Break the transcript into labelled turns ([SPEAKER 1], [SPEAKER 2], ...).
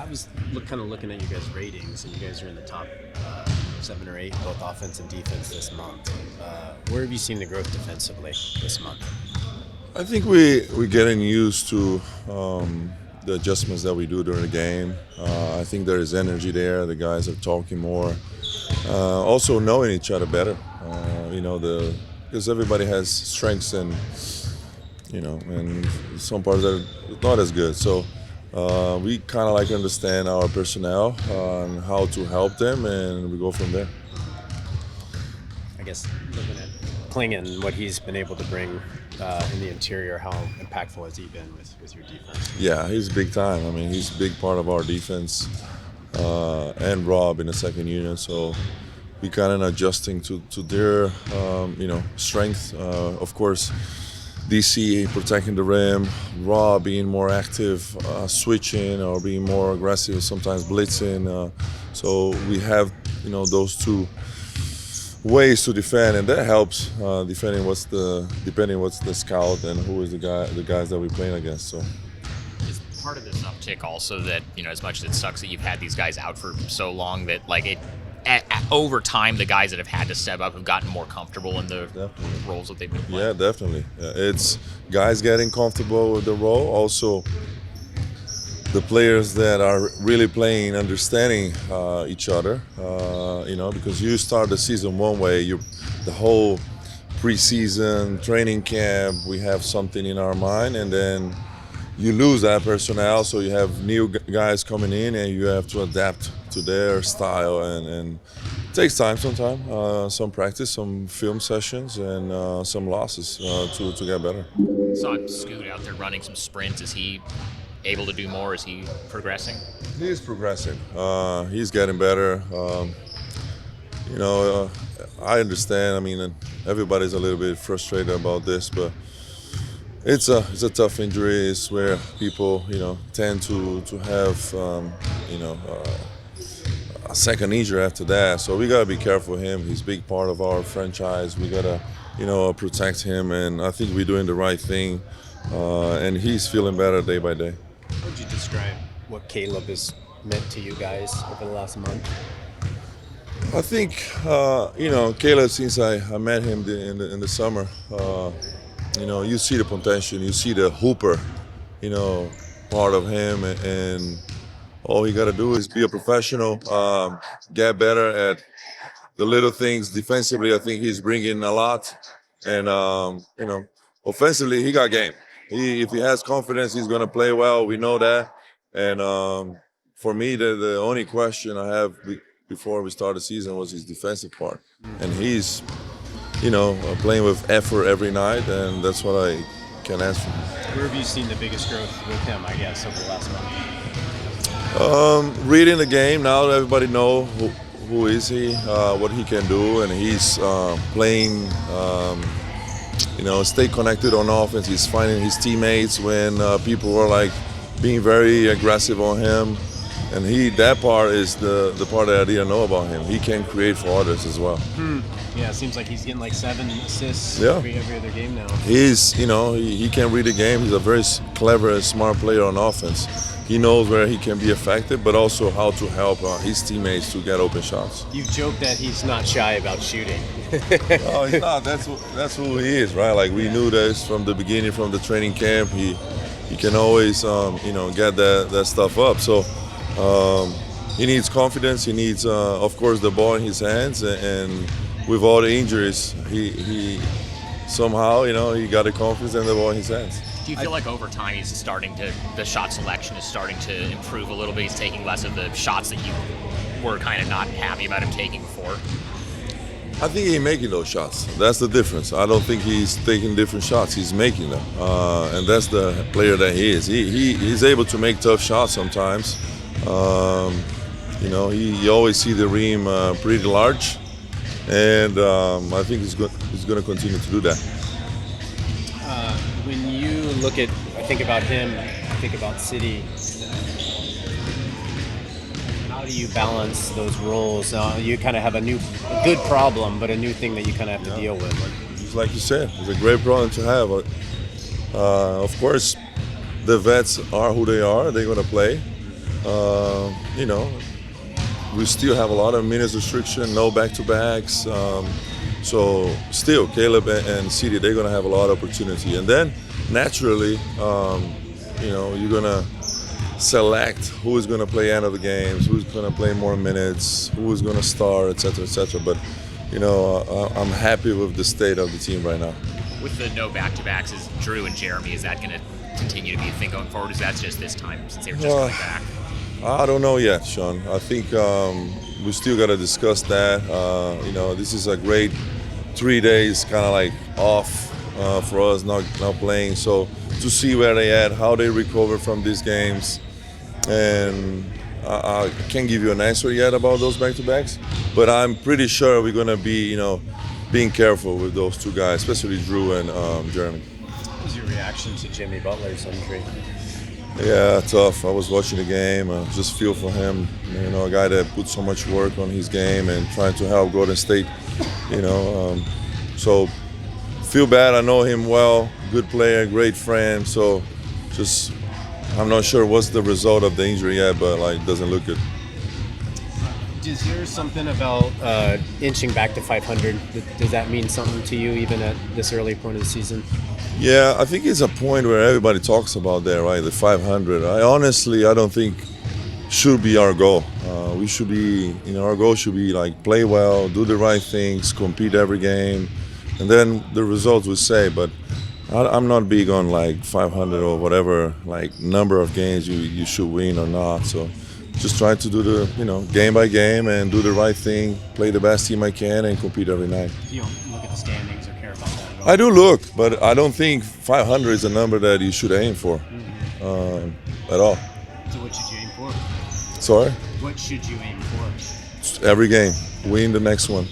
[SPEAKER 1] I was looking at you guys' ratings, and you guys are in the top 7 or 8, both offense and defense this month. Where have you seen the growth defensively this month?
[SPEAKER 2] I think we're getting used to the adjustments that we do during the game. I think there is energy there. The guys are talking more, also knowing each other better. Because everybody has strengths and some parts that are not as good. So we kind of like understand our personnel and how to help them, and we go from there.
[SPEAKER 1] I guess looking at Klingon and what he's been able to bring in the interior, how impactful has he been with your defense?
[SPEAKER 2] Yeah, he's big time. I mean, he's a big part of our defense, and Rob in the second unit. So we kind of adjusting to their strength. Of course, DC protecting the rim, Rob being more active, switching or being more aggressive, sometimes blitzing. So we have those two ways to defend, and that helps depending what's the scout and who is the guys that we're playing against. So
[SPEAKER 3] is part of this uptick also that as much as it sucks that you've had these guys out for so long, that like it over time the guys that have had to step up have gotten more comfortable in the roles that they've been playing?
[SPEAKER 2] Yeah, definitely. It's guys getting comfortable with the role. Also, the players that are really playing, understanding each other, because you start the season one way, the whole preseason training camp, we have something in our mind, and then you lose that personnel, so you have new guys coming in, and you have to adapt to their style, and it takes time sometimes, some practice, some film sessions, and some losses to get better.
[SPEAKER 3] Saw Scoot out there running some sprints. Is he able to do more? Is he progressing?
[SPEAKER 2] He is progressing. He's getting better. I understand. I mean, everybody's a little bit frustrated about this, but it's a tough injury. It's where people, tend to have, a second injury after that. So we gotta be careful of him. He's a big part of our franchise. We gotta, protect him, and I think we're doing the right thing. And he's feeling better day by day.
[SPEAKER 1] How would you describe what Caleb has meant to you guys over the last month?
[SPEAKER 2] I think, Caleb, since I met him in the summer, you see the potential, you see the hooper, part of him, and all he got to do is be a professional, get better at the little things. Defensively, I think he's bringing a lot, and offensively, he got game. If he has confidence, he's going to play well. We know that. And for me, the only question I have before we start the season was his defensive part. And he's, playing with effort every night, and that's what I can answer.
[SPEAKER 1] Where have you seen the biggest growth with him, I guess, over the last month?
[SPEAKER 2] Reading the game, now everybody know who is he, what he can do, and he's playing stay connected on offense. He's finding his teammates when people were being very aggressive on him, and that part is the part that I didn't know about him. He can create for others as well.
[SPEAKER 1] Yeah, it seems like he's getting 7 assists
[SPEAKER 2] Yeah.
[SPEAKER 1] every other game now.
[SPEAKER 2] He's he can read the game. He's a very clever and smart player on offense. He knows where he can be effective, but also how to help his teammates to get open shots.
[SPEAKER 1] You've joked that he's not shy about shooting.
[SPEAKER 2] No, he's not. That's who he is, right? Like we knew this from the beginning, from the training camp. He can always get that stuff up. So he needs confidence. He needs, of course, the ball in his hands. And with all the injuries, he somehow he got the confidence and the ball in his hands.
[SPEAKER 3] Do you feel like over time the shot selection is starting to improve a little bit? He's taking less of the shots that you were kind of not happy about him taking before?
[SPEAKER 2] I think he's making those shots. That's the difference. I don't think he's taking different shots. He's making them. And that's the player that he is. He's able to make tough shots sometimes. You always see the rim pretty large. And I think he's going to continue to do that.
[SPEAKER 1] When you I think about him, I think about City. How do you balance those roles? You kind of have a good problem, but a new thing that you kind of have to deal with.
[SPEAKER 2] Just like you said, it's a great problem to have. Of course, the vets are who they are. They're going to play. You know, we still have a lot of minutes restriction, no back-to-backs. So still, Caleb and CD, they're going to have a lot of opportunity. And then naturally, you know, you're going to select who is going to play end of the games, who's going to play more minutes, who is going to start, etc., etc. But, you know, I'm happy with the state of the team right now.
[SPEAKER 3] With the no back-to-backs, is Drew and Jeremy, is that going to continue to be a thing going forward? Is that just this time since they were just coming back?
[SPEAKER 2] I don't know yet, Sean. I think we still got to discuss that. You know, this is a great 3 days kind of like off for us, not playing. So to see where they at, how they recover from these games. And I can't give you an answer yet about those back-to-backs, but I'm pretty sure we're going to be, you know, being careful with those two guys, especially Drew and Jeremy.
[SPEAKER 1] What was your reaction to Jimmy Butler's injury?
[SPEAKER 2] Yeah, tough. I was watching the game. I just feel for him. You know, a guy that put so much work on his game and trying to help Golden State. You know, so feel bad. I know him well. Good player, great friend. So just, I'm not sure what's the result of the injury yet, but like, it doesn't look good.
[SPEAKER 1] Is there something about inching back to 500? Does that mean something to you even at this early point of the season?
[SPEAKER 2] Yeah, I think it's a point where everybody talks about that, right? The 500. I don't think should be our goal. We should be, you know, our goal should be like play well, do the right things, compete every game, and then the results will say. But I'm not big on like 500 or whatever, like number of games you should win or not. So just try to do the, you know, game by game and do the right thing, play the best team I can, and compete every night.
[SPEAKER 1] You don't look at the standings or care about that at all?
[SPEAKER 2] I do look, but I don't think 500 is a number that you should aim for at all.
[SPEAKER 1] So what should you aim for?
[SPEAKER 2] Sorry?
[SPEAKER 1] What should you aim for?
[SPEAKER 2] Every game, win the next one.